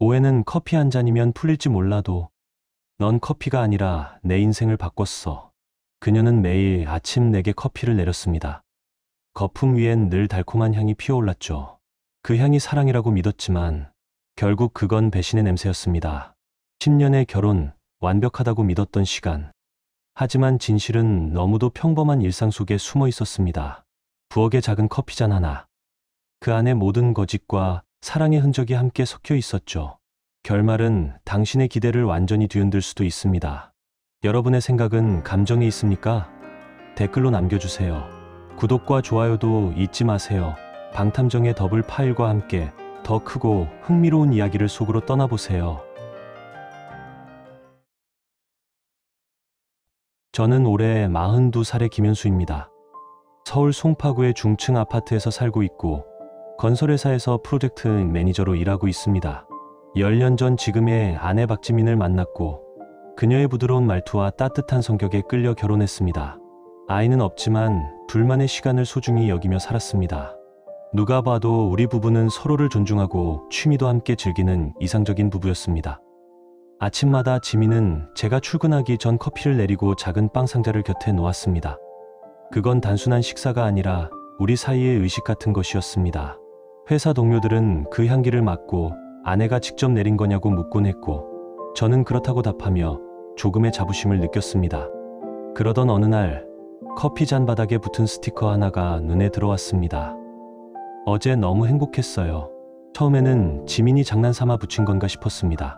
오해는 커피 한 잔이면 풀릴지 몰라도 넌 커피가 아니라 내 인생을 바꿨어. 그녀는 매일 아침 내게 커피를 내렸습니다. 거품 위엔 늘 달콤한 향이 피어올랐죠. 그 향이 사랑이라고 믿었지만 결국 그건 배신의 냄새였습니다. 10년의 결혼, 완벽하다고 믿었던 시간. 하지만 진실은 너무도 평범한 일상 속에 숨어 있었습니다. 부엌의 작은 커피잔 하나. 그 안에 모든 거짓과 사랑의 흔적이 함께 섞여 있었죠. 결말은 당신의 기대를 완전히 뒤흔들 수도 있습니다. 여러분의 생각은 감정에 있습니까? 댓글로 남겨주세요. 구독과 좋아요도 잊지 마세요. 방탐정의 더블 파일과 함께 더 크고 흥미로운 이야기를 속으로 떠나보세요. 저는 올해 42살의 김현수입니다. 서울 송파구의 중층 아파트에서 살고 있고 건설회사에서 프로젝트 매니저로 일하고 있습니다. 10년 전 지금의 아내 박지민을 만났고 그녀의 부드러운 말투와 따뜻한 성격에 끌려 결혼했습니다. 아이는 없지만 둘만의 시간을 소중히 여기며 살았습니다. 누가 봐도 우리 부부는 서로를 존중하고 취미도 함께 즐기는 이상적인 부부였습니다. 아침마다 지민은 제가 출근하기 전 커피를 내리고 작은 빵 상자를 곁에 놓았습니다. 그건 단순한 식사가 아니라 우리 사이의 의식 같은 것이었습니다. 회사 동료들은 그 향기를 맡고 아내가 직접 내린 거냐고 묻곤 했고 저는 그렇다고 답하며 조금의 자부심을 느꼈습니다. 그러던 어느 날 커피 잔 바닥에 붙은 스티커 하나가 눈에 들어왔습니다. 어제 너무 행복했어요. 처음에는 지민이 장난삼아 붙인 건가 싶었습니다.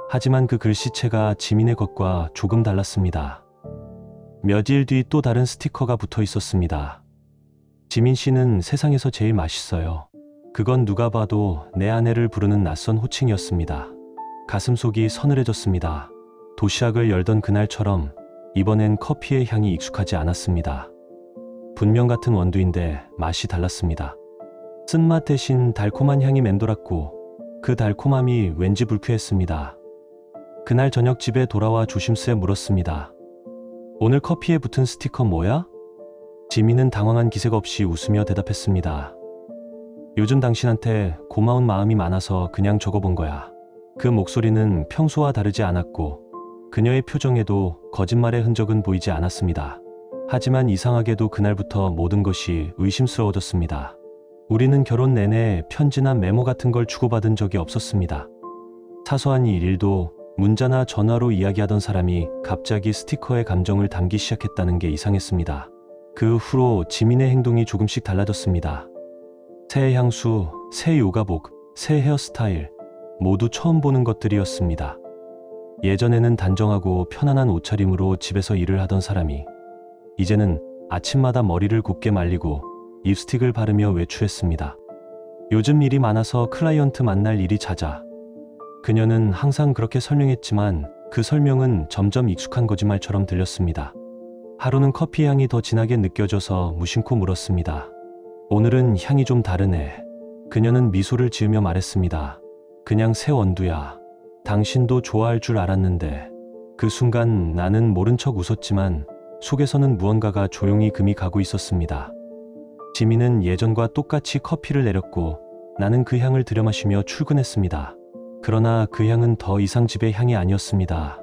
하지만 그 글씨체가 지민의 것과 조금 달랐습니다. 며칠 뒤 또 다른 스티커가 붙어 있었습니다. 지민 씨는 세상에서 제일 맛있어요. 그건 누가 봐도 내 아내를 부르는 낯선 호칭이었습니다. 가슴속이 서늘해졌습니다. 도시락을 열던 그날처럼 이번엔 커피의 향이 익숙하지 않았습니다. 분명 같은 원두인데 맛이 달랐습니다. 쓴맛 대신 달콤한 향이 맴돌았고 그 달콤함이 왠지 불쾌했습니다. 그날 저녁 집에 돌아와 조심스레 물었습니다. 오늘 커피에 붙은 스티커 뭐야? 지민은 당황한 기색 없이 웃으며 대답했습니다. 요즘 당신한테 고마운 마음이 많아서 그냥 적어본 거야. 그 목소리는 평소와 다르지 않았고 그녀의 표정에도 거짓말의 흔적은 보이지 않았습니다. 하지만 이상하게도 그날부터 모든 것이 의심스러워졌습니다. 우리는 결혼 내내 편지나 메모 같은 걸 주고받은 적이 없었습니다. 사소한 일도 문자나 전화로 이야기하던 사람이 갑자기 스티커에 감정을 담기 시작했다는 게 이상했습니다. 그 후로 지민의 행동이 조금씩 달라졌습니다. 새 향수, 새 요가복, 새 헤어스타일, 모두 처음 보는 것들이었습니다. 예전에는 단정하고 편안한 옷차림으로 집에서 일을 하던 사람이 이제는 아침마다 머리를 곱게 말리고 립스틱을 바르며 외출했습니다. 요즘 일이 많아서 클라이언트 만날 일이 잦아. 그녀는 항상 그렇게 설명했지만 그 설명은 점점 익숙한 거짓말처럼 들렸습니다. 하루는 커피 향이 더 진하게 느껴져서 무심코 물었습니다. 오늘은 향이 좀 다르네. 그녀는 미소를 지으며 말했습니다. 그냥 새 원두야. 당신도 좋아할 줄 알았는데. 그 순간 나는 모른 척 웃었지만 속에서는 무언가가 조용히 금이 가고 있었습니다. 지민은 예전과 똑같이 커피를 내렸고 나는 그 향을 들여마시며 출근했습니다. 그러나 그 향은 더 이상 집의 향이 아니었습니다.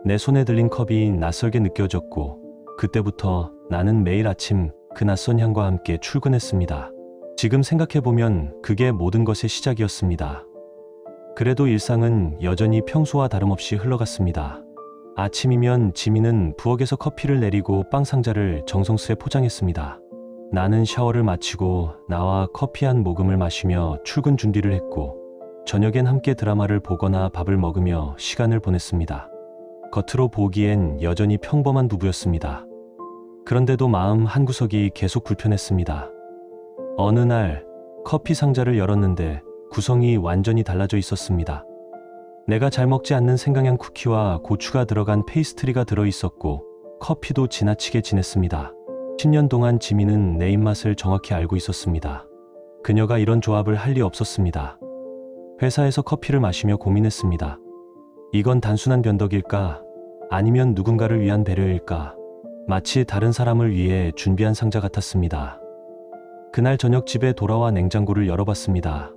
내 손에 들린 컵이 낯설게 느껴졌고 그때부터 나는 매일 아침 그 낯선 향과 함께 출근했습니다. 지금 생각해보면 그게 모든 것의 시작이었습니다. 그래도 일상은 여전히 평소와 다름없이 흘러갔습니다. 아침이면 지민은 부엌에서 커피를 내리고 빵 상자를 정성스레 포장했습니다. 나는 샤워를 마치고 나와 커피 한 모금을 마시며 출근 준비를 했고 저녁엔 함께 드라마를 보거나 밥을 먹으며 시간을 보냈습니다. 겉으로 보기엔 여전히 평범한 부부였습니다. 그런데도 마음 한구석이 계속 불편했습니다. 어느 날 커피 상자를 열었는데 구성이 완전히 달라져 있었습니다. 내가 잘 먹지 않는 생강향 쿠키와 고추가 들어간 페이스트리가 들어있었고 커피도 지나치게 진했습니다. 10년 동안 지민은 내 입맛을 정확히 알고 있었습니다. 그녀가 이런 조합을 할 리 없었습니다. 회사에서 커피를 마시며 고민했습니다. 이건 단순한 변덕일까? 아니면 누군가를 위한 배려일까? 마치 다른 사람을 위해 준비한 상자 같았습니다. 그날 저녁 집에 돌아와 냉장고를 열어봤습니다.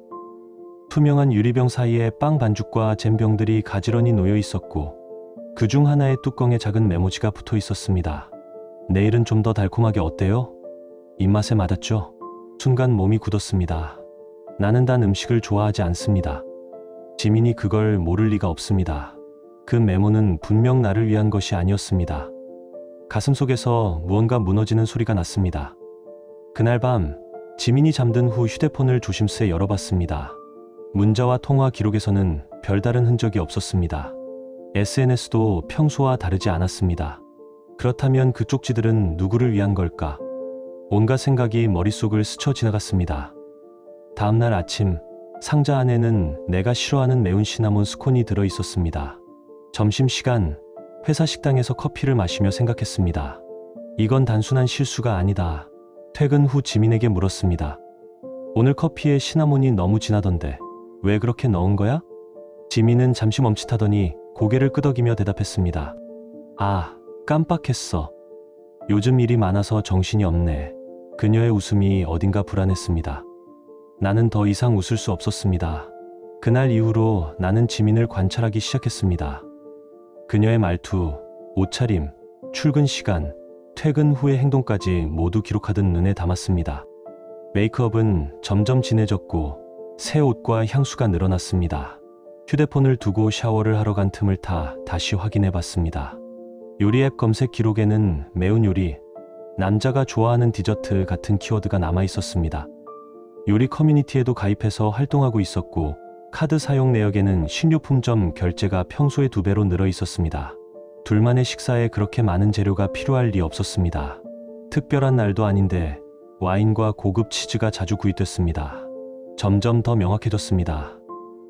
투명한 유리병 사이에 빵 반죽과 잼병들이 가지런히 놓여 있었고 그중 하나의 뚜껑에 작은 메모지가 붙어 있었습니다. 내일은 좀 더 달콤하게 어때요? 입맛에 맞았죠? 순간 몸이 굳었습니다. 나는 단 음식을 좋아하지 않습니다. 지민이 그걸 모를 리가 없습니다. 그 메모는 분명 나를 위한 것이 아니었습니다. 가슴속에서 무언가 무너지는 소리가 났습니다. 그날 밤 지민이 잠든 후 휴대폰을 조심스레 열어봤습니다. 문자와 통화 기록에서는 별다른 흔적이 없었습니다. SNS도 평소와 다르지 않았습니다. 그렇다면 그 쪽지들은 누구를 위한 걸까? 온갖 생각이 머릿속을 스쳐 지나갔습니다. 다음날 아침, 상자 안에는 내가 싫어하는 매운 시나몬 스콘이 들어 있었습니다. 점심시간, 회사 식당에서 커피를 마시며 생각했습니다. 이건 단순한 실수가 아니다. 퇴근 후 지민에게 물었습니다. 오늘 커피에 시나몬이 너무 진하던데 왜 그렇게 넣은 거야? 지민은 잠시 멈칫하더니 고개를 끄덕이며 대답했습니다. 아, 깜빡했어. 요즘 일이 많아서 정신이 없네. 그녀의 웃음이 어딘가 불안했습니다. 나는 더 이상 웃을 수 없었습니다. 그날 이후로 나는 지민을 관찰하기 시작했습니다. 그녀의 말투, 옷차림, 출근 시간, 퇴근 후의 행동까지 모두 기록하듯 눈에 담았습니다. 메이크업은 점점 진해졌고 새 옷과 향수가 늘어났습니다. 휴대폰을 두고 샤워를 하러 간 틈을 타 다시 확인해 봤습니다. 요리 앱 검색 기록에는 매운 요리, 남자가 좋아하는 디저트 같은 키워드가 남아 있었습니다. 요리 커뮤니티에도 가입해서 활동하고 있었고 카드 사용 내역에는 식료품점 결제가 평소의 2배로 늘어 있었습니다. 둘만의 식사에 그렇게 많은 재료가 필요할 리 없었습니다. 특별한 날도 아닌데 와인과 고급 치즈가 자주 구입됐습니다. 점점 더 명확해졌습니다.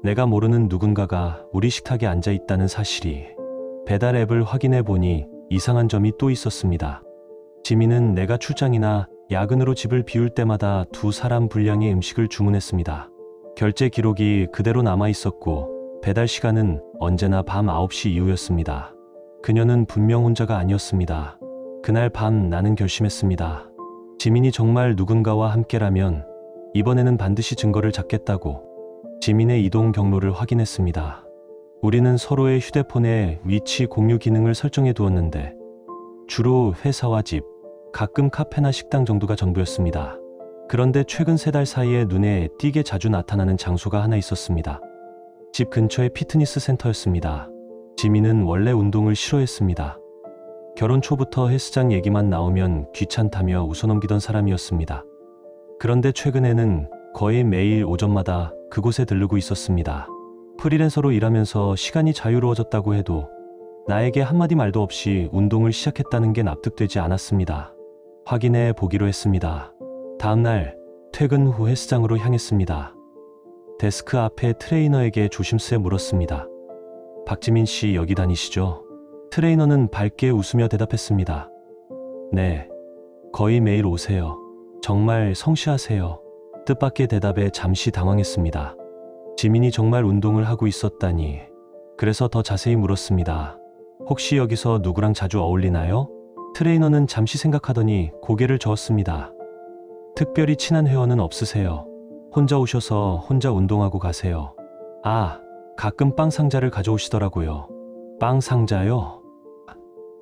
내가 모르는 누군가가 우리 식탁에 앉아 있다는 사실이. 배달 앱을 확인해 보니 이상한 점이 또 있었습니다. 지민은 내가 출장이나 야근으로 집을 비울 때마다 2사람 분량의 음식을 주문했습니다. 결제 기록이 그대로 남아 있었고 배달 시간은 언제나 밤 9시 이후였습니다. 그녀는 분명 혼자가 아니었습니다. 그날 밤 나는 결심했습니다. 지민이 정말 누군가와 함께라면 이번에는 반드시 증거를 잡겠다고. 지민의 이동 경로를 확인했습니다. 우리는 서로의 휴대폰에 위치 공유 기능을 설정해 두었는데 주로 회사와 집, 가끔 카페나 식당 정도가 전부였습니다. 그런데 최근 3달 사이에 눈에 띄게 자주 나타나는 장소가 하나 있었습니다. 집 근처의 피트니스 센터였습니다. 지민은 원래 운동을 싫어했습니다. 결혼 초부터 헬스장 얘기만 나오면 귀찮다며 웃어넘기던 사람이었습니다. 그런데 최근에는 거의 매일 오전마다 그곳에 들르고 있었습니다. 프리랜서로 일하면서 시간이 자유로워졌다고 해도 나에게 한마디 말도 없이 운동을 시작했다는 게 납득되지 않았습니다. 확인해 보기로 했습니다. 다음날 퇴근 후 헬스장으로 향했습니다. 데스크 앞에 트레이너에게 조심스레 물었습니다. 박지민 씨 여기 다니시죠? 트레이너는 밝게 웃으며 대답했습니다. 네, 거의 매일 오세요. 정말 성실하세요. 뜻밖의 대답에 잠시 당황했습니다. 지민이 정말 운동을 하고 있었다니. 그래서 더 자세히 물었습니다. 혹시 여기서 누구랑 자주 어울리나요? 트레이너는 잠시 생각하더니 고개를 저었습니다. 특별히 친한 회원은 없으세요. 혼자 오셔서 혼자 운동하고 가세요. 아, 가끔 빵 상자를 가져오시더라고요. 빵 상자요?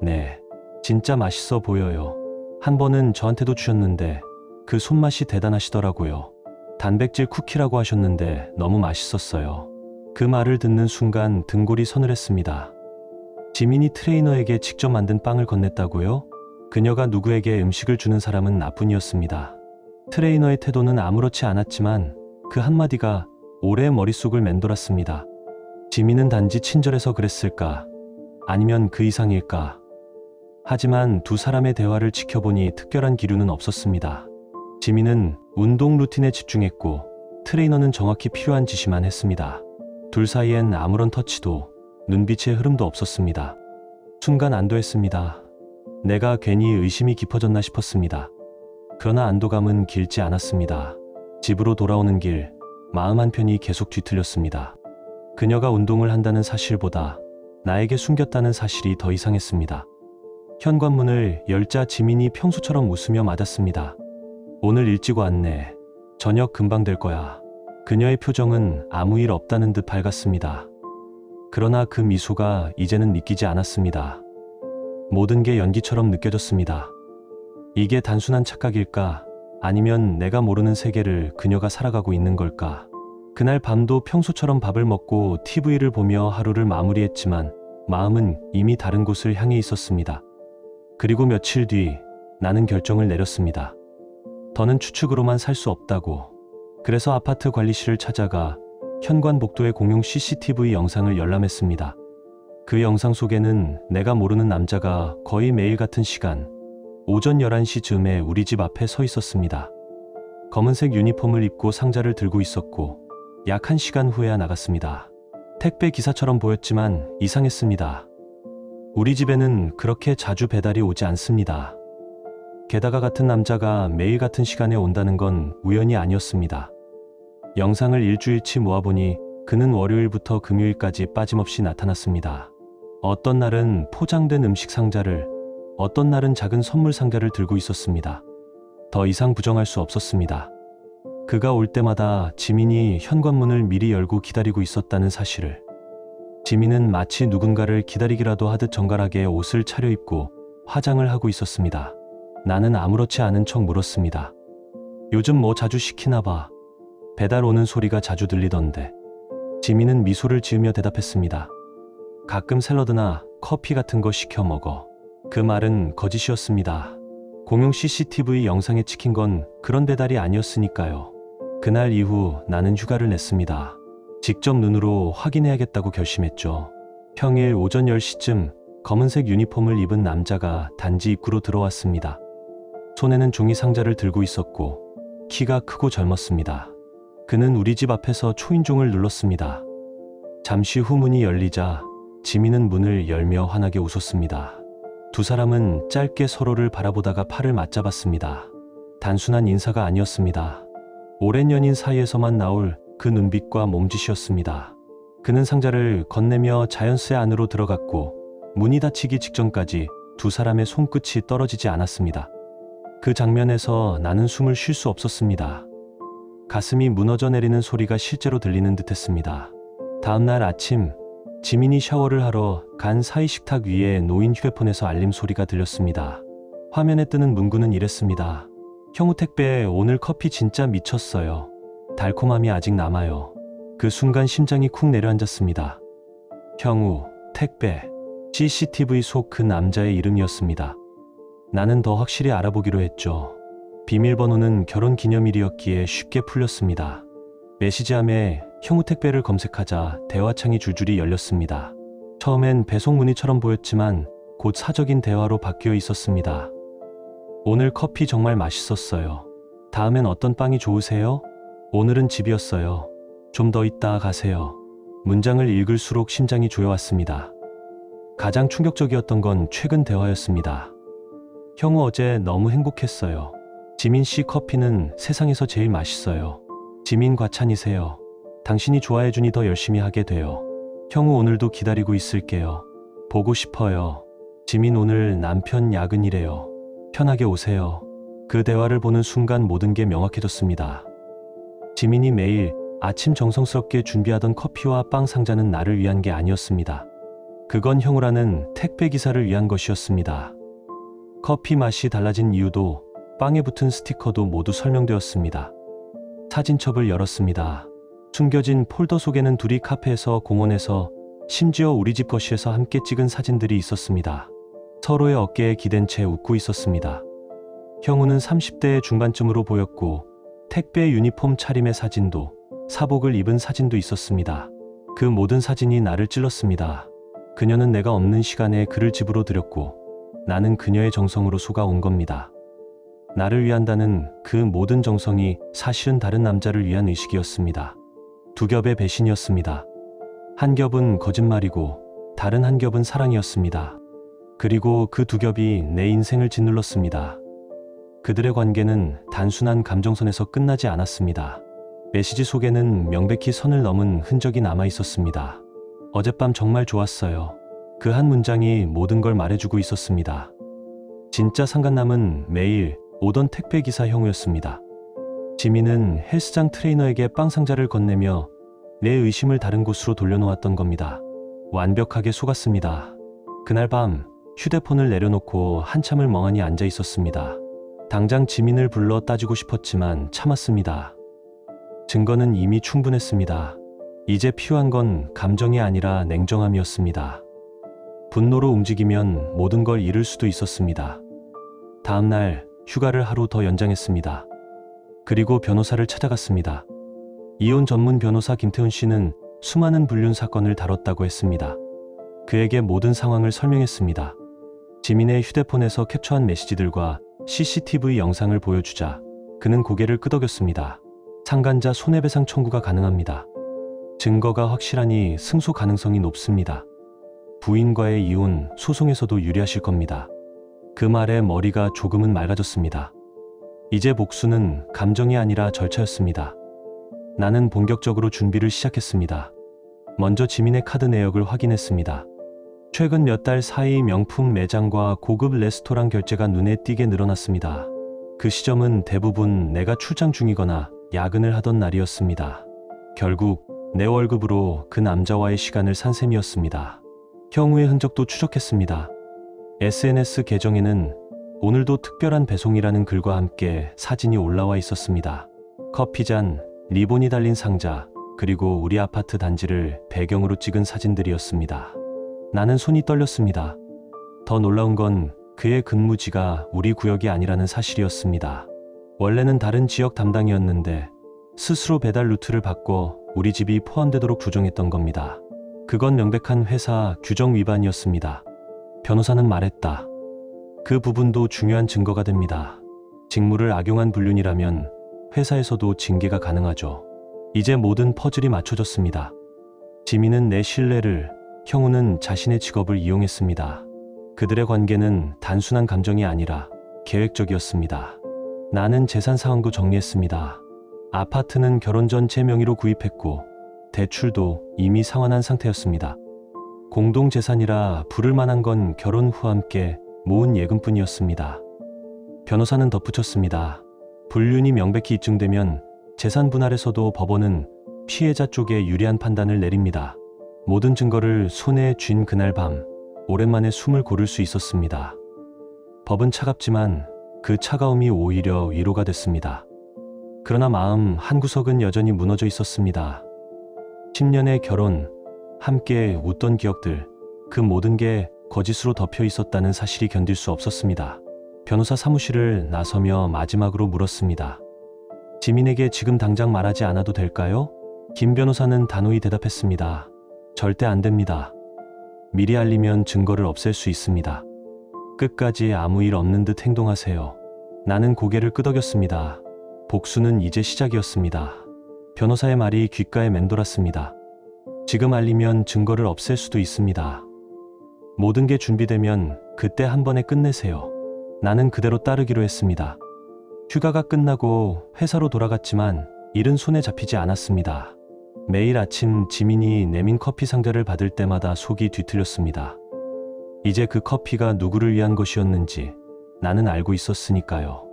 네, 진짜 맛있어 보여요. 한 번은 저한테도 주셨는데 그 손맛이 대단하시더라고요. 단백질 쿠키라고 하셨는데 너무 맛있었어요. 그 말을 듣는 순간 등골이 서늘했습니다. 지민이 트레이너에게 직접 만든 빵을 건넸다고요? 그녀가 누구에게 음식을 주는 사람은 나뿐이었습니다. 트레이너의 태도는 아무렇지 않았지만 그 한마디가 오래 머릿속을 맴돌았습니다. 지민은 단지 친절해서 그랬을까? 아니면 그 이상일까? 하지만 2사람의 대화를 지켜보니 특별한 기류는 없었습니다. 지민은 운동 루틴에 집중했고 트레이너는 정확히 필요한 지시만 했습니다. 둘 사이엔 아무런 터치도 눈빛의 흐름도 없었습니다. 순간 안도했습니다. 내가 괜히 의심이 깊어졌나 싶었습니다. 그러나 안도감은 길지 않았습니다. 집으로 돌아오는 길, 마음 한편이 계속 뒤틀렸습니다. 그녀가 운동을 한다는 사실보다 나에게 숨겼다는 사실이 더 이상했습니다. 현관문을 열자 지민이 평소처럼 웃으며 맞았습니다. 오늘 일찍 왔네. 저녁 금방 될 거야. 그녀의 표정은 아무 일 없다는 듯 밝았습니다. 그러나 그 미소가 이제는 믿기지 않았습니다. 모든 게 연기처럼 느껴졌습니다. 이게 단순한 착각일까? 아니면 내가 모르는 세계를 그녀가 살아가고 있는 걸까? 그날 밤도 평소처럼 밥을 먹고 TV를 보며 하루를 마무리했지만 마음은 이미 다른 곳을 향해 있었습니다. 그리고 며칠 뒤 나는 결정을 내렸습니다. 더는 추측으로만 살 수 없다고. 그래서 아파트 관리실을 찾아가 현관 복도의 공용 CCTV 영상을 열람했습니다. 그 영상 속에는 내가 모르는 남자가 거의 매일 같은 시간, 오전 11시 즈음에 우리 집 앞에 서 있었습니다. 검은색 유니폼을 입고 상자를 들고 있었고 약 1시간 후에야 나갔습니다. 택배 기사처럼 보였지만 이상했습니다. 우리 집에는 그렇게 자주 배달이 오지 않습니다. 게다가 같은 남자가 매일 같은 시간에 온다는 건 우연이 아니었습니다. 영상을 일주일치 모아보니 그는 월요일부터 금요일까지 빠짐없이 나타났습니다. 어떤 날은 포장된 음식 상자를, 어떤 날은 작은 선물 상자를 들고 있었습니다. 더 이상 부정할 수 없었습니다. 그가 올 때마다 지민이 현관문을 미리 열고 기다리고 있었다는 사실을. 지민은 마치 누군가를 기다리기라도 하듯 정갈하게 옷을 차려입고 화장을 하고 있었습니다. 나는 아무렇지 않은 척 물었습니다. 요즘 뭐 자주 시키나 봐. 배달 오는 소리가 자주 들리던데. 지민은 미소를 지으며 대답했습니다. 가끔 샐러드나 커피 같은 거 시켜 먹어. 그 말은 거짓이었습니다. 공용 CCTV 영상에 찍힌 건 그런 배달이 아니었으니까요. 그날 이후 나는 휴가를 냈습니다. 직접 눈으로 확인해야겠다고 결심했죠. 평일 오전 10시쯤 검은색 유니폼을 입은 남자가 단지 입구로 들어왔습니다. 손에는 종이 상자를 들고 있었고 키가 크고 젊었습니다. 그는 우리 집 앞에서 초인종을 눌렀습니다. 잠시 후 문이 열리자 지민은 문을 열며 환하게 웃었습니다. 두 사람은 짧게 서로를 바라보다가 팔을 맞잡았습니다. 단순한 인사가 아니었습니다. 오랜 연인 사이에서만 나올 그 눈빛과 몸짓이었습니다. 그는 상자를 건네며 자연스레 안으로 들어갔고 문이 닫히기 직전까지 두 사람의 손끝이 떨어지지 않았습니다. 그 장면에서 나는 숨을 쉴 수 없었습니다. 가슴이 무너져 내리는 소리가 실제로 들리는 듯했습니다. 다음날 아침 지민이 샤워를 하러 간 사이 식탁 위에 놓인 휴대폰에서 알림 소리가 들렸습니다. 화면에 뜨는 문구는 이랬습니다. 형우 택배 오늘 커피 진짜 미쳤어요. 달콤함이 아직 남아요. 그 순간 심장이 쿵 내려앉았습니다. 형우 택배. CCTV 속 그 남자의 이름이었습니다. 나는 더 확실히 알아보기로 했죠. 비밀번호는 결혼기념일이었기에 쉽게 풀렸습니다. 메시지함에 형우 택배를 검색하자 대화창이 줄줄이 열렸습니다. 처음엔 배송 문의처럼 보였지만 곧 사적인 대화로 바뀌어 있었습니다. 오늘 커피 정말 맛있었어요. 다음엔 어떤 빵이 좋으세요? 오늘은 집이었어요. 좀 더 있다 가세요. 문장을 읽을수록 심장이 조여왔습니다. 가장 충격적이었던 건 최근 대화였습니다. 형우 어제 너무 행복했어요. 지민 씨 커피는 세상에서 제일 맛있어요. 지민 과찬이세요. 당신이 좋아해주니 더 열심히 하게 돼요. 형우 오늘도 기다리고 있을게요. 보고 싶어요. 지민 오늘 남편 야근이래요. 편하게 오세요. 그 대화를 보는 순간 모든 게 명확해졌습니다. 지민이 매일 아침 정성스럽게 준비하던 커피와 빵 상자는 나를 위한 게 아니었습니다. 그건 형우라는 택배 기사를 위한 것이었습니다. 커피 맛이 달라진 이유도 빵에 붙은 스티커도 모두 설명되었습니다. 사진첩을 열었습니다. 숨겨진 폴더 속에는 둘이 카페에서, 공원에서, 심지어 우리 집 거실에서 함께 찍은 사진들이 있었습니다. 서로의 어깨에 기댄 채 웃고 있었습니다. 형우는 30대의 중반쯤으로 보였고 택배 유니폼 차림의 사진도, 사복을 입은 사진도 있었습니다. 그 모든 사진이 나를 찔렀습니다. 그녀는 내가 없는 시간에 그를 집으로 들였고 나는 그녀의 정성으로 속아온 겁니다. 나를 위한다는 그 모든 정성이 사실은 다른 남자를 위한 의식이었습니다. 두 겹의 배신이었습니다. 한 겹은 거짓말이고 다른 한 겹은 사랑이었습니다. 그리고 그 두 겹이 내 인생을 짓눌렀습니다. 그들의 관계는 단순한 감정선에서 끝나지 않았습니다. 메시지 속에는 명백히 선을 넘은 흔적이 남아 있었습니다. 어젯밤 정말 좋았어요. 그 한 문장이 모든 걸 말해주고 있었습니다. 진짜 상간남은 매일 오던 택배 기사 형우였습니다. 지민은 헬스장 트레이너에게 빵 상자를 건네며 내 의심을 다른 곳으로 돌려놓았던 겁니다. 완벽하게 속았습니다. 그날 밤 휴대폰을 내려놓고 한참을 멍하니 앉아 있었습니다. 당장 지민을 불러 따지고 싶었지만 참았습니다. 증거는 이미 충분했습니다. 이제 필요한 건 감정이 아니라 냉정함이었습니다. 분노로 움직이면 모든 걸 잃을 수도 있었습니다. 다음 날 휴가를 하루 더 연장했습니다. 그리고 변호사를 찾아갔습니다. 이혼 전문 변호사 김태훈 씨는 수많은 불륜 사건을 다뤘다고 했습니다. 그에게 모든 상황을 설명했습니다. 지민의 휴대폰에서 캡처한 메시지들과 CCTV 영상을 보여주자 그는 고개를 끄덕였습니다. 상간자 손해배상 청구가 가능합니다. 증거가 확실하니 승소 가능성이 높습니다. 부인과의 이혼 소송에서도 유리하실 겁니다. 그 말에 머리가 조금은 맑아졌습니다. 이제 복수는 감정이 아니라 절차였습니다. 나는 본격적으로 준비를 시작했습니다. 먼저 지민의 카드 내역을 확인했습니다. 최근 몇 달 사이 명품 매장과 고급 레스토랑 결제가 눈에 띄게 늘어났습니다. 그 시점은 대부분 내가 출장 중이거나 야근을 하던 날이었습니다. 결국 내 월급으로 그 남자와의 시간을 산 셈이었습니다. 형우의 흔적도 추적했습니다. SNS 계정에는 오늘도 특별한 배송이라는 글과 함께 사진이 올라와 있었습니다. 커피잔, 리본이 달린 상자, 그리고 우리 아파트 단지를 배경으로 찍은 사진들이었습니다. 나는 손이 떨렸습니다. 더 놀라운 건 그의 근무지가 우리 구역이 아니라는 사실이었습니다. 원래는 다른 지역 담당이었는데 스스로 배달 루트를 바꿔 우리 집이 포함되도록 조정했던 겁니다. 그건 명백한 회사 규정 위반이었습니다. 변호사는 말했다. 그 부분도 중요한 증거가 됩니다. 직무를 악용한 불륜이라면 회사에서도 징계가 가능하죠. 이제 모든 퍼즐이 맞춰졌습니다. 지민은 내 신뢰를, 형우는 자신의 직업을 이용했습니다. 그들의 관계는 단순한 감정이 아니라 계획적이었습니다. 나는 재산 상황도 정리했습니다. 아파트는 결혼 전 제 명의로 구입했고 대출도 이미 상환한 상태였습니다. 공동재산이라 부를 만한 건 결혼 후 함께 모은 예금뿐이었습니다. 변호사는 덧붙였습니다. 불륜이 명백히 입증되면 재산 분할에서도 법원은 피해자 쪽에 유리한 판단을 내립니다. 모든 증거를 손에 쥔 그날 밤 오랜만에 숨을 고를 수 있었습니다. 법은 차갑지만 그 차가움이 오히려 위로가 됐습니다. 그러나 마음 한구석은 여전히 무너져 있었습니다. 10년의 결혼, 함께 웃던 기억들, 그 모든 게 거짓으로 덮여 있었다는 사실이 견딜 수 없었습니다. 변호사 사무실을 나서며 마지막으로 물었습니다. 지민에게 지금 당장 말하지 않아도 될까요? 김 변호사는 단호히 대답했습니다. 절대 안 됩니다. 미리 알리면 증거를 없앨 수 있습니다. 끝까지 아무 일 없는 듯 행동하세요. 나는 고개를 끄덕였습니다. 복수는 이제 시작이었습니다. 변호사의 말이 귓가에 맴돌았습니다. 지금 알리면 증거를 없앨 수도 있습니다. 모든 게 준비되면 그때 한 번에 끝내세요. 나는 그대로 따르기로 했습니다. 휴가가 끝나고 회사로 돌아갔지만 일은 손에 잡히지 않았습니다. 매일 아침 지민이 내민 커피 상자를 받을 때마다 속이 뒤틀렸습니다. 이제 그 커피가 누구를 위한 것이었는지 나는 알고 있었으니까요.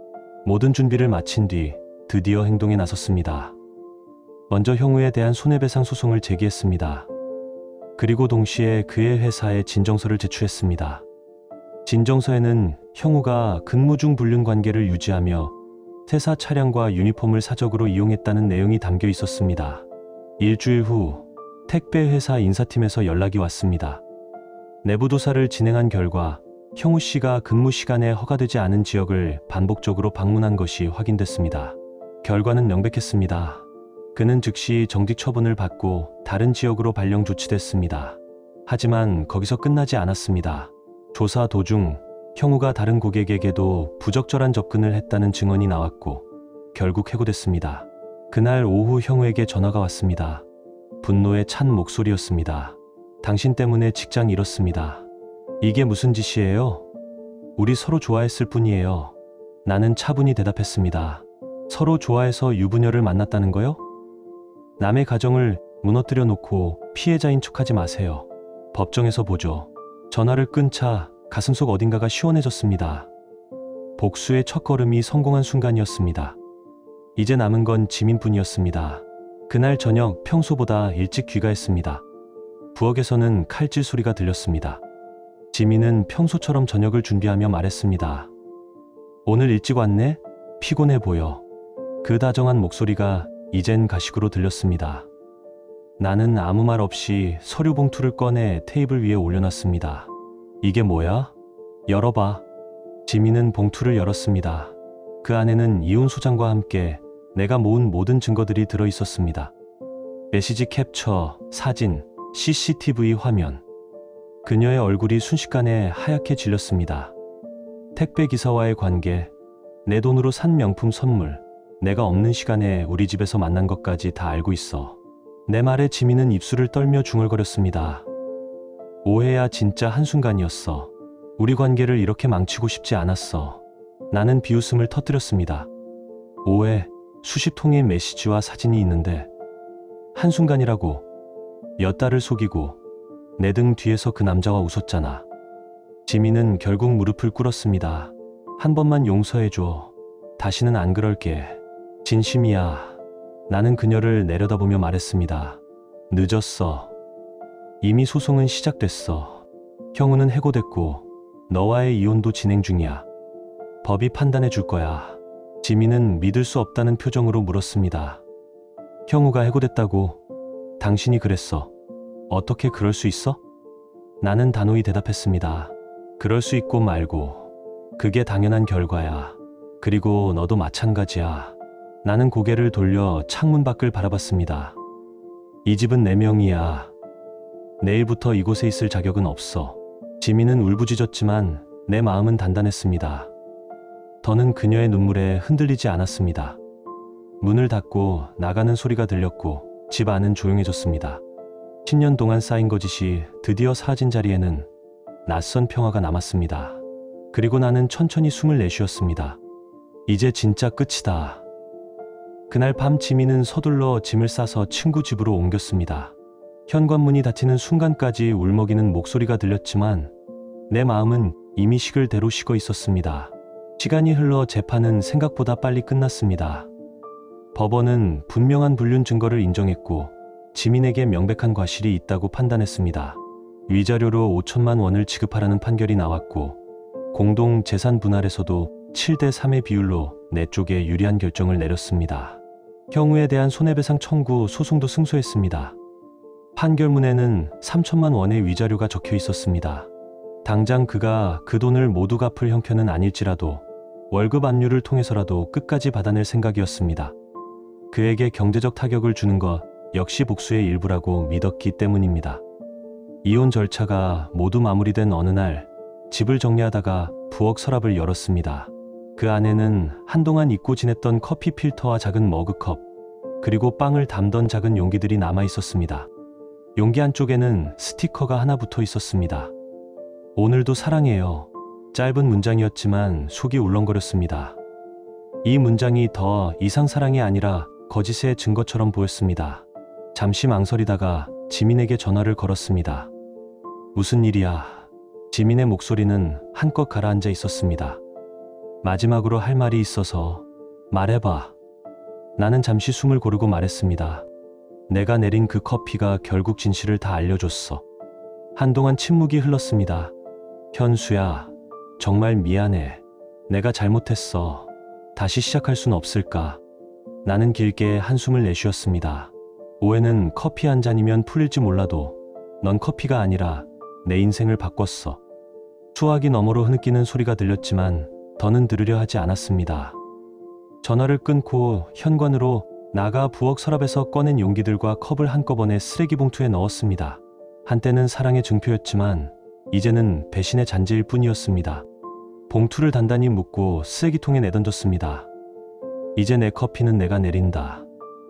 모든 준비를 마친 뒤 드디어 행동에 나섰습니다. 먼저 형우에 대한 손해배상 소송을 제기했습니다. 그리고 동시에 그의 회사에 진정서를 제출했습니다. 진정서에는 형우가 근무 중 불륜 관계를 유지하며 퇴사 차량과 유니폼을 사적으로 이용했다는 내용이 담겨 있었습니다. 일주일 후 택배회사 인사팀에서 연락이 왔습니다. 내부 조사를 진행한 결과 형우 씨가 근무 시간에 허가되지 않은 지역을 반복적으로 방문한 것이 확인됐습니다. 결과는 명백했습니다. 그는 즉시 정직 처분을 받고 다른 지역으로 발령 조치됐습니다. 하지만 거기서 끝나지 않았습니다. 조사 도중 형우가 다른 고객에게도 부적절한 접근을 했다는 증언이 나왔고 결국 해고됐습니다. 그날 오후 형우에게 전화가 왔습니다. 분노에 찬 목소리였습니다. 당신 때문에 직장 잃었습니다. 이게 무슨 짓이에요? 우리 서로 좋아했을 뿐이에요. 나는 차분히 대답했습니다. 서로 좋아해서 유부녀를 만났다는 거요? 남의 가정을 무너뜨려 놓고 피해자인 척하지 마세요. 법정에서 보죠. 전화를 끈 차 가슴속 어딘가가 시원해졌습니다. 복수의 첫걸음이 성공한 순간이었습니다. 이제 남은 건 지민뿐이었습니다. 그날 저녁 평소보다 일찍 귀가했습니다. 부엌에서는 칼질 소리가 들렸습니다. 지민은 평소처럼 저녁을 준비하며 말했습니다. 오늘 일찍 왔네? 피곤해 보여. 그 다정한 목소리가 이젠 가식으로 들렸습니다. 나는 아무 말 없이 서류 봉투를 꺼내 테이블 위에 올려놨습니다. 이게 뭐야? 열어봐. 지민은 봉투를 열었습니다. 그 안에는 이혼 소장과 함께 내가 모은 모든 증거들이 들어 있었습니다. 메시지 캡처, 사진, CCTV 화면. 그녀의 얼굴이 순식간에 하얗게 질렸습니다. 택배 기사와의 관계, 내 돈으로 산 명품 선물, 내가 없는 시간에 우리 집에서 만난 것까지 다 알고 있어. 내 말에 지민은 입술을 떨며 중얼거렸습니다. 오해야 진짜 한순간이었어. 우리 관계를 이렇게 망치고 싶지 않았어. 나는 비웃음을 터뜨렸습니다. 오해, 수십 통의 메시지와 사진이 있는데 한순간이라고. 몇 달을 속이고 내 등 뒤에서 그 남자와 웃었잖아. 지민은 결국 무릎을 꿇었습니다. 한 번만 용서해줘. 다시는 안 그럴게. 진심이야. 나는 그녀를 내려다보며 말했습니다. 늦었어. 이미 소송은 시작됐어. 형우는 해고됐고 너와의 이혼도 진행 중이야. 법이 판단해 줄 거야. 지민은 믿을 수 없다는 표정으로 물었습니다. 형우가 해고됐다고? 당신이 그랬어. 어떻게 그럴 수 있어? 나는 단호히 대답했습니다. 그럴 수 있고 말고. 그게 당연한 결과야. 그리고 너도 마찬가지야. 나는 고개를 돌려 창문 밖을 바라봤습니다. 이 집은 내 명이야. 내일부터 이곳에 있을 자격은 없어. 지민은 울부짖었지만 내 마음은 단단했습니다. 더는 그녀의 눈물에 흔들리지 않았습니다. 문을 닫고 나가는 소리가 들렸고 집 안은 조용해졌습니다. 10년 동안 쌓인 거짓이 드디어 사라진 자리에는 낯선 평화가 남았습니다. 그리고 나는 천천히 숨을 내쉬었습니다. 이제 진짜 끝이다. 그날 밤 지민은 서둘러 짐을 싸서 친구 집으로 옮겼습니다. 현관문이 닫히는 순간까지 울먹이는 목소리가 들렸지만 내 마음은 이미 식을 대로 식어 있었습니다. 시간이 흘러 재판은 생각보다 빨리 끝났습니다. 법원은 분명한 불륜 증거를 인정했고 지민에게 명백한 과실이 있다고 판단했습니다. 위자료로 5천만 원을 지급하라는 판결이 나왔고 공동 재산 분할에서도 7대 3의 비율로 내 쪽에 유리한 결정을 내렸습니다. 형우에 대한 손해배상 청구 소송도 승소했습니다. 판결문에는 3천만 원의 위자료가 적혀 있었습니다. 당장 그가 그 돈을 모두 갚을 형편은 아닐지라도 월급 압류를 통해서라도 끝까지 받아낼 생각이었습니다. 그에게 경제적 타격을 주는 것 역시 복수의 일부라고 믿었기 때문입니다. 이혼 절차가 모두 마무리된 어느 날 집을 정리하다가 부엌 서랍을 열었습니다. 그 안에는 한동안 잊고 지냈던 커피 필터와 작은 머그컵, 그리고 빵을 담던 작은 용기들이 남아 있었습니다. 용기 한쪽에는 스티커가 하나 붙어 있었습니다. 오늘도 사랑해요. 짧은 문장이었지만 속이 울렁거렸습니다. 이 문장이 더 이상 사랑이 아니라 거짓의 증거처럼 보였습니다. 잠시 망설이다가 지민에게 전화를 걸었습니다. 무슨 일이야? 지민의 목소리는 한껏 가라앉아 있었습니다. 마지막으로 할 말이 있어서. 말해봐. 나는 잠시 숨을 고르고 말했습니다. 내가 내린 그 커피가 결국 진실을 다 알려줬어. 한동안 침묵이 흘렀습니다. 현수야, 정말 미안해. 내가 잘못했어. 다시 시작할 순 없을까? 나는 길게 한숨을 내쉬었습니다. 오해는 커피 한 잔이면 풀릴지 몰라도 넌 커피가 아니라 내 인생을 바꿨어. 수화기 너머로 흐느끼는 소리가 들렸지만 더는 들으려 하지 않았습니다. 전화를 끊고 현관으로 나가 부엌 서랍에서 꺼낸 용기들과 컵을 한꺼번에 쓰레기 봉투에 넣었습니다. 한때는 사랑의 증표였지만 이제는 배신의 잔재일 뿐이었습니다. 봉투를 단단히 묶고 쓰레기통에 내던졌습니다. 이제 내 커피는 내가 내린다.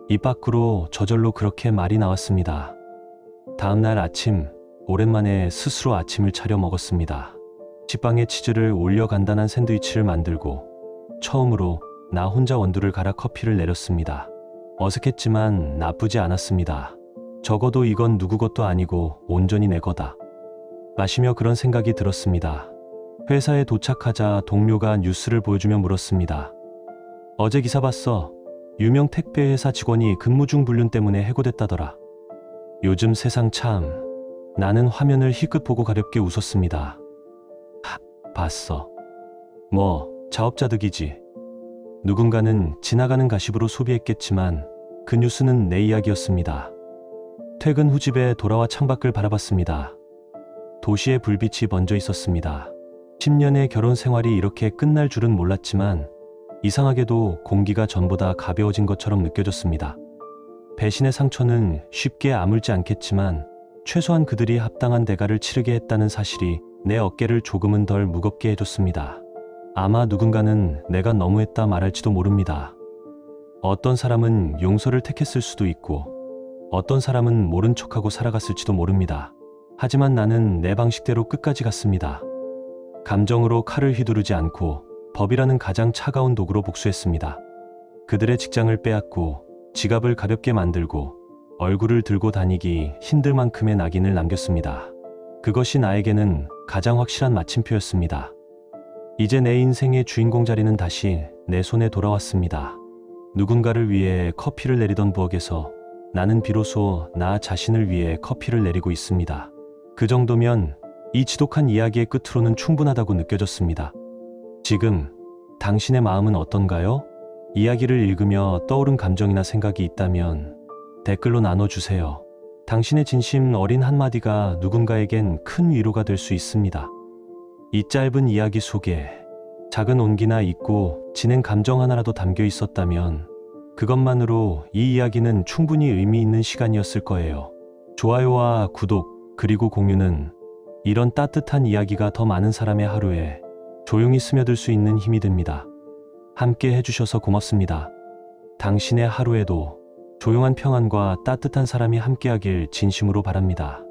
입 밖으로 저절로 그렇게 말이 나왔습니다. 다음 날 아침, 오랜만에 스스로 아침을 차려 먹었습니다. 식빵에 치즈를 올려 간단한 샌드위치를 만들고 처음으로 나 혼자 원두를 갈아 커피를 내렸습니다. 어색했지만 나쁘지 않았습니다. 적어도 이건 누구 것도 아니고 온전히 내 거다. 마시며 그런 생각이 들었습니다. 회사에 도착하자 동료가 뉴스를 보여주며 물었습니다. 어제 기사 봤어? 유명 택배회사 직원이 근무 중 불륜 때문에 해고됐다더라. 요즘 세상 참. 나는 화면을 희끗 보고 가볍게 웃었습니다. 봤어. 뭐 자업자득이지. 누군가는 지나가는 가십으로 소비했겠지만 그 뉴스는 내 이야기였습니다. 퇴근 후 집에 돌아와 창밖을 바라봤습니다. 도시의 불빛이 번져 있었습니다. 10년의 결혼 생활이 이렇게 끝날 줄은 몰랐지만 이상하게도 공기가 전보다 가벼워진 것처럼 느껴졌습니다. 배신의 상처는 쉽게 아물지 않겠지만 최소한 그들이 합당한 대가를 치르게 했다는 사실이 내 어깨를 조금은 덜 무겁게 해줬습니다. 아마 누군가는 내가 너무했다 말할지도 모릅니다. 어떤 사람은 용서를 택했을 수도 있고 어떤 사람은 모른 척하고 살아갔을지도 모릅니다. 하지만 나는 내 방식대로 끝까지 갔습니다. 감정으로 칼을 휘두르지 않고 법이라는 가장 차가운 도구로 복수했습니다. 그들의 직장을 빼앗고 지갑을 가볍게 만들고 얼굴을 들고 다니기 힘들 만큼의 낙인을 남겼습니다. 그것이 나에게는 가장 확실한 마침표였습니다. 이제 내 인생의 주인공 자리는 다시 내 손에 돌아왔습니다. 누군가를 위해 커피를 내리던 부엌에서 나는 비로소 나 자신을 위해 커피를 내리고 있습니다. 그 정도면 이 지독한 이야기의 끝으로는 충분하다고 느껴졌습니다. 지금 당신의 마음은 어떤가요? 이야기를 읽으며 떠오른 감정이나 생각이 있다면 댓글로 나눠주세요. 당신의 진심 어린 한마디가 누군가에겐 큰 위로가 될 수 있습니다. 이 짧은 이야기 속에 작은 온기나 잊고 지낸 감정 하나라도 담겨 있었다면 그것만으로 이 이야기는 충분히 의미 있는 시간이었을 거예요. 좋아요와 구독 그리고 공유는 이런 따뜻한 이야기가 더 많은 사람의 하루에 조용히 스며들 수 있는 힘이 됩니다. 함께 해주셔서 고맙습니다. 당신의 하루에도 조용한 평안과 따뜻한 사람이 함께하길 진심으로 바랍니다.